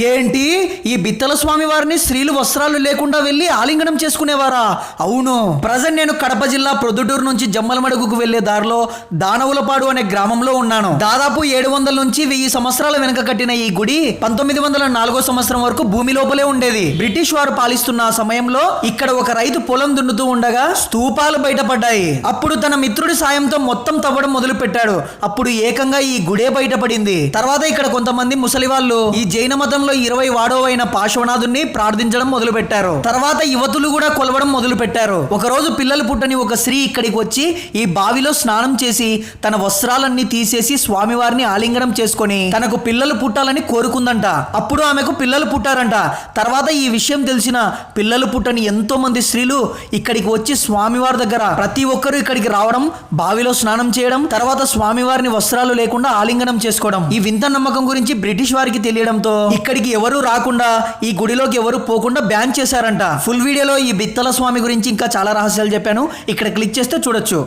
ఏంటి ఈ బిత్తల స్వామి వారిని స్త్రీలు వస్త్రాలు లేకుండా వెళ్లి ఆలింగనం చేసుకునేవారా? అవును. ప్రజెంట్ నేను కడప జిల్లా ప్రొద్దుటూరు నుంచి జమ్మలమడుగుకు వెళ్లే దారిలో దానవులపాడు అనే గ్రామంలో ఉన్నాను. దాదాపు 700 నుంచి 1000 సంవత్సరాల వెనుక కట్టిన ఈ గుడి 1904 సంవత్సరం వరకు భూమి లోపలే ఉండేది. బ్రిటిష్ వారు పాలిస్తున్న ఆ సమయంలో ఇక్కడ ఒక రైతు పొలం దున్నుతూ ఉండగా స్తూపాలు బయటపడ్డాయి. అప్పుడు తన మిత్రుడి సాయంతో మొత్తం తవ్వడం మొదలు పెట్టాడు. అప్పుడు ఏకంగా ఈ గుడే బయటపడింది. తర్వాత ఇక్కడ కొంతమంది ముసలి వాళ్ళు ఈ జైన మతం 20 వాడోవైన పార్శ్వనాథుని ప్రార్థించడం మొదలు పెట్టారు. తర్వాత యువతులు కూడా కొలవడం మొదలు పెట్టారు. ఒకరోజు పిల్లలు పుట్టని ఒక స్త్రీ ఇక్కడికి వచ్చి ఈ బావిలో స్నానం చేసి తన వస్త్రాలన్నీ తీసేసి స్వామివారిని ఆలింగనం చేసుకొని తనకు పిల్లలు పుట్టాలని కోరుకుందంట. అప్పుడు ఆమెకు పిల్లలు పుట్టారంట. తర్వాత ఈ విషయం తెలిసిన పిల్లలు పుట్టని ఎంతో మంది స్త్రీలు ఇక్కడికి వచ్చి స్వామివారి దగ్గర ప్రతి ఒక్కరూ ఇక్కడికి రావడం, బావిలో స్నానం చేయడం, తర్వాత స్వామివారిని వస్త్రాలు లేకుండా ఆలింగనం చేసుకోవడం. ఈ వింత నమ్మకం గురించి బ్రిటిష్ వారికి తెలియడంతో ఇక్కడికి ఎవరు రాకుండా, ఈ గుడిలోకి ఎవరు పోకుండా బ్యాన్ చేశారంట. ఫుల్ వీడియోలో ఈ బిత్తల స్వామి గురించి ఇంకా చాలా రహస్యాలు చెప్పాను. ఇక్కడ క్లిక్ చేస్తే చూడొచ్చు.